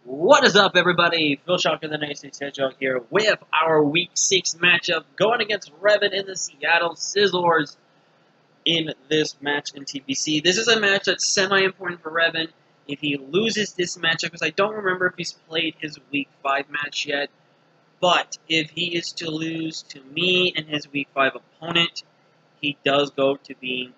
What is up, everybody? Phil Shocker, the Nice Hedgehog here with our Week 6 matchup going against Revan and the Seattle Sizzlers in this match in TBC. This is a match that's semi-important for Revan. If he loses this matchup, because I don't remember if he's played his Week 5 match yet, but if he is to lose to me and his Week 5 opponent, he does go to being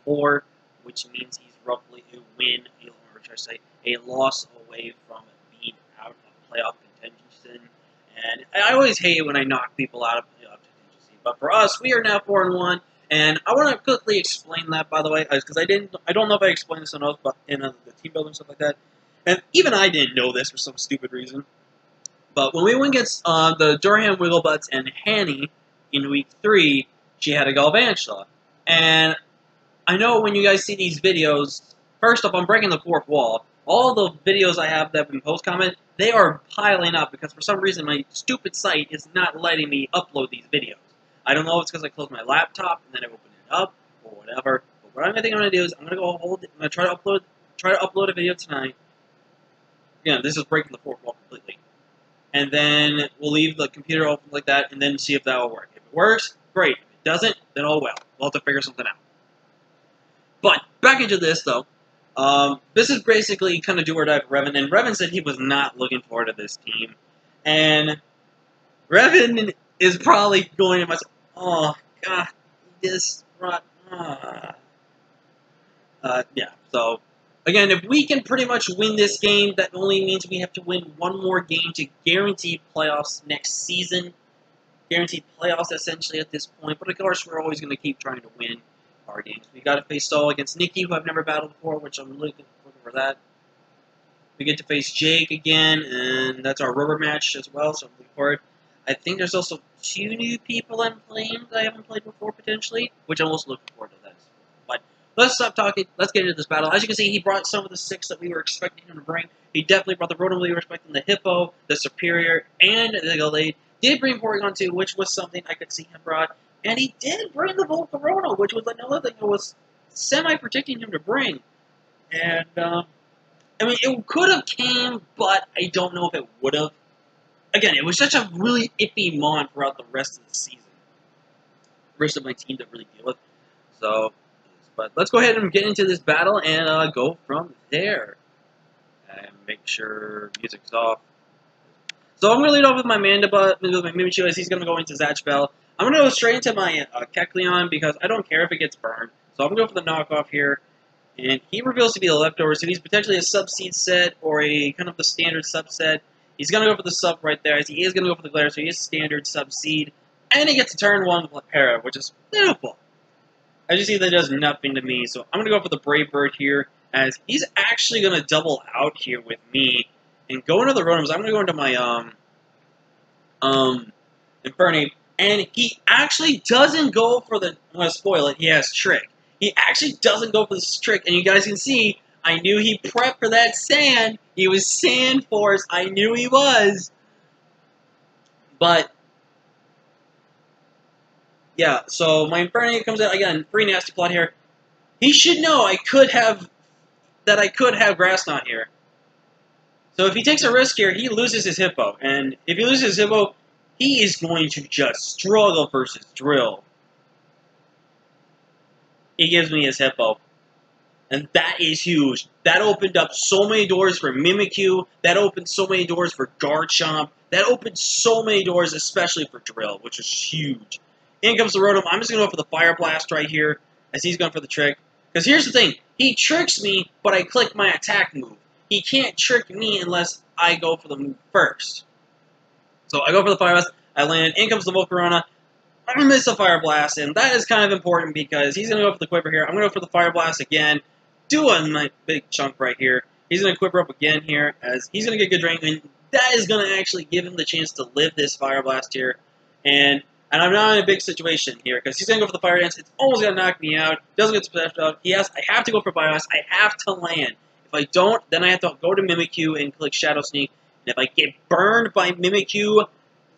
2-4, which means he's roughly a win, or should I say, a loss away from being out of playoff contention. And I always hate when I knock people out of playoff contention. But for us, we are now 4-1. And I want to quickly explain that, by the way, because I don't know if I explained this enough, but in the team building and stuff like that. And even I didn't know this for some stupid reason. But when we went against the Durham Wigglebutts and Hanny in Week 3, she had a Galvantula. And I know when you guys see these videos, first off, I'm breaking the fourth wall. All the videos I have that have been post-comment, they are piling up because for some reason my stupid site is not letting me upload these videos. I don't know if it's because I closed my laptop and then I opened it up or whatever. But what I think I'm going to do is I'm going to go hold it. I'm going to try to upload a video tonight. Yeah, this is breaking the fourth wall completely. And then we'll leave the computer open like that and then see if that will work. If it works, great. If it doesn't, then oh well. We'll have to figure something out. But back into this though. This is basically kind of do or die for Revan, and Revan said he was not looking forward to this team. And Revan is probably going to myself, oh god, this brought yeah, so again, if we can pretty much win this game, that only means we have to win one more game to guarantee playoffs next season. Guaranteed playoffs essentially at this point, but of course we're always going to keep trying to win our games. We got to face Saul against Nikki, who I've never battled before, which I'm looking for that. We get to face Jake again, and that's our rubber match as well, so I'm looking forward. I think there's also 2 new people I'm playing that I haven't played before, potentially, which I'm also looking forward to that. But let's stop talking. Let's get into this battle. As you can see, he brought some of the 6 that we were expecting him to bring. He definitely brought the Rotom we were expecting, the Hippo, the Superior, and the Gallade. Did bring Porygon too, which was something I could see him brought. And he did bring the Volcarona, which was another thing I was semi-predicting him to bring. And, I mean, it could have came, but I don't know if it would have. Again, it was such a really iffy Mon throughout the rest of the season. The rest of my team to really deal with. So, but let's go ahead and get into this battle and go from there. And make sure music's off. So I'm going to lead off with my Mandibut, with my Mimikyu, as he's going to go into Zatchbell. I'm going to go straight into my Kecleon because I don't care if it gets burned. So I'm going to go for the knockoff here. And he reveals to be a leftover, so he's potentially a sub-seed set or a kind of the standard subset. He's going to go for the sub right there, as he is going to go for the glare, so he is standard sub-seed. And he gets a turn 1 with Para, which is beautiful. As you see, that does nothing to me, so I'm going to go for the Brave Bird here, as he's actually going to double out here with me. And go into the Rotoms. I'm going to go into my Infernape. And he actually doesn't go for the... I'm going to spoil it. He has Trick. He actually doesn't go for this Trick. And you guys can see, I knew he prepped for that Sand. He was Sand Force. I knew he was. But, yeah. So my Infernape comes out. Again, free Nasty Plot here. He should know I could have Grass Knot here. So if he takes a risk here, he loses his Hippo. And if he loses his Hippo, he is going to just struggle versus Drill. He gives me his Hippo. And that is huge. That opened up so many doors for Mimikyu. That opened so many doors for Garchomp. That opened so many doors, especially for Drill, which is huge. In comes the Rotom. I'm just going to go for the Fire Blast right here, as he's going for the Trick. Because here's the thing. He tricks me, but I click my attack move. He can't trick me unless I go for the move first. So I go for the Fire Blast, I land, in comes the Volcarona, I'm going to miss the Fire Blast, and that is kind of important because he's going to go for the Quiver here. I'm going to go for the Fire Blast again, do a nice big chunk right here. He's going to Quiver up again here, as he's going to get good drain, and that is going to actually give him the chance to live this Fire Blast here. And I'm not in a big situation here, because he's going to go for the Fire Dance. It's almost going to knock me out. Doesn't get splashed out. I have to go for Fire Blast. I have to land. If I don't, then I have to go to Mimikyu and click Shadow Sneak. And if I get burned by Mimikyu,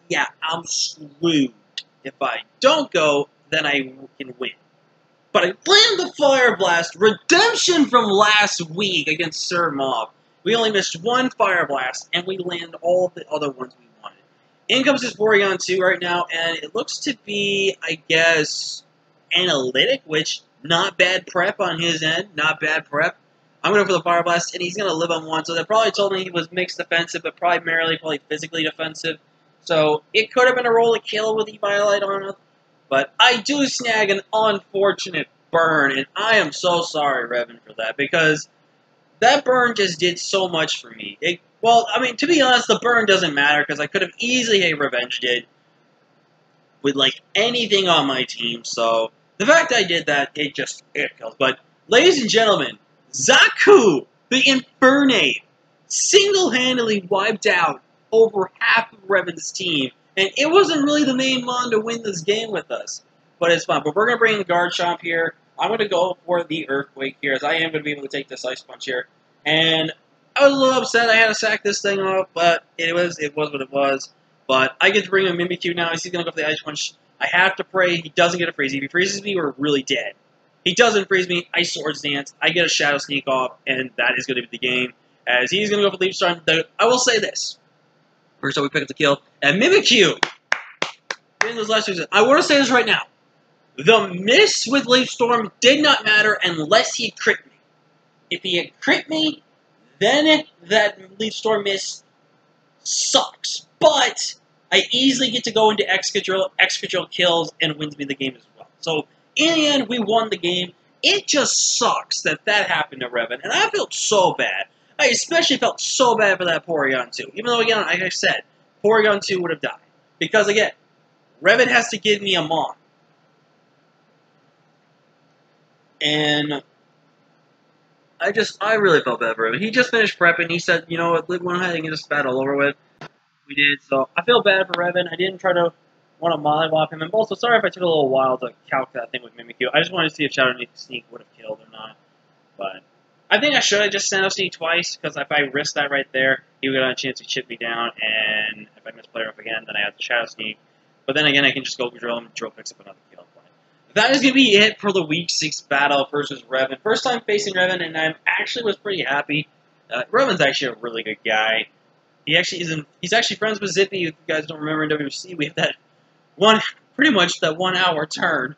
yeah, I'm screwed. If I don't go, then I can win. But I land the Fire Blast, redemption from last week against Sir Mob. We only missed one Fire Blast, and we landed all the other ones we wanted. In comes this Porygon 2 right now, and it looks to be, I guess, Analytic, which, not bad prep on his end. Not bad prep. I'm going to go for the Fire Blast, and he's going to live on 1, so that probably told me he was mixed defensive, but primarily probably physically defensive. So it could have been a roll to kill with Eviolite on it, but I do snag an unfortunate burn, and I am so sorry, Revan, for that, because that burn just did so much for me. Well, I mean, to be honest, the burn doesn't matter, because I could have easily revenged it with, like, anything on my team, so the fact that I did that, it kills. But, ladies and gentlemen, ZAKUS, the Infernate, single-handedly wiped out over half of Revan's team, and it wasn't really the main mon to win this game with us. But it's fun. But we're going to bring in Garchomp here. I'm going to go for the Earthquake here, as I am going to be able to take this Ice Punch here. And I was a little upset I had to sack this thing off, but it was what it was. But I get to bring in Mimikyu now. He's going to go for the Ice Punch. I have to pray he doesn't get a freeze. If he freezes me, we're really dead. He doesn't freeze me, I Swords Dance, I get a Shadow Sneak off, and that is going to be the game. As he's going to go for Leaf Storm. I will say this. First time we pick up the kill. And Mimikyu! In those last 2 seasons. I want to say this right now. The miss with Leaf Storm did not matter unless he had crit me. If he had crit me, then that Leaf Storm miss sucks. But I easily get to go into X-Control kills and wins me the game as well. So, in the end, we won the game. It just sucks that happened to Revan, and I felt so bad. I especially felt so bad for that Porygon 2. Even though, again, like I said, Porygon 2 would have died. Because, again, Revan has to give me a Mon. And I really felt bad for him. He just finished prepping. He said, you know what, went ahead and get this battle over with. We did, so I feel bad for Revan. I didn't try to want to mollywop him. And also, sorry if I took a little while to calc that thing with Mimikyu. I just wanted to see if Shadow Sneak would have killed or not. But I think I should have just Shadow Sneak twice, because if I risked that right there, he would have a chance to chip me down. And if I misplay up again, then I have the Shadow Sneak. But then again, I can just go drill him, drill picks up another kill. That is going to be it for the Week 6 battle versus Revan. First time facing Revan, and I actually was pretty happy. Revan's actually a really good guy. He's actually friends with Zippy. If you guys don't remember in WC, we have that pretty much that 1 hour turn.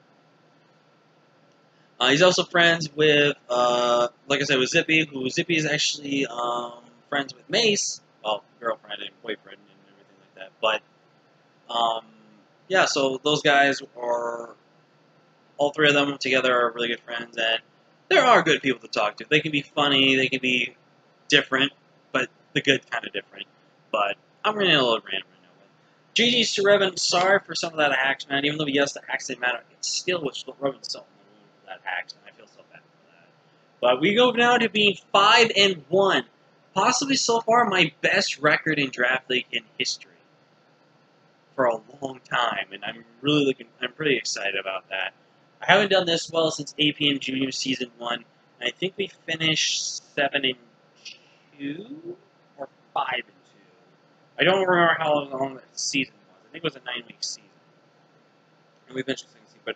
He's also friends with, like I said, with Zippy, Zippy is actually friends with Mace. Well, girlfriend and boyfriend and everything like that. But, yeah, so those guys are... All 3 of them together are really good friends, and there are good people to talk to. They can be funny, they can be different, but the good kind of different. But I'm running a little random right now. GG's to Revan. Sorry for some of that hacks, man. Even though, yes, the hacks didn't matter, it still was Revan so for that hacks, and I feel so bad for that. But we go now to being 5-1. Possibly so far my best record in Draft League in history. For a long time, and I'm pretty excited about that. I haven't done this well since APM Junior Season 1, and I think we finished 7-2 or 5-2. I don't remember how long that season was. I think it was a 9-week season. And we finished the second seed, but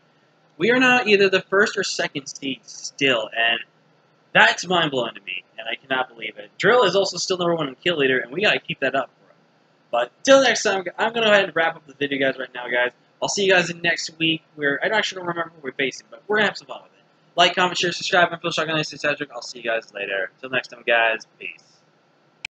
we are now either the first or second seed still, and that's mind-blowing to me, and I cannot believe it. Drill is also still #1 in kill leader, and we gotta keep that up for him. But till next time, I'm gonna go ahead and wrap up the video, guys, right now, guys. I'll see you guys in next week, where I actually don't remember who we're facing, but we're going to have some fun with it. Like, comment, share, subscribe, and feel Shotgun Nice and Cedric. I'll see you guys later. Till next time, guys. Peace.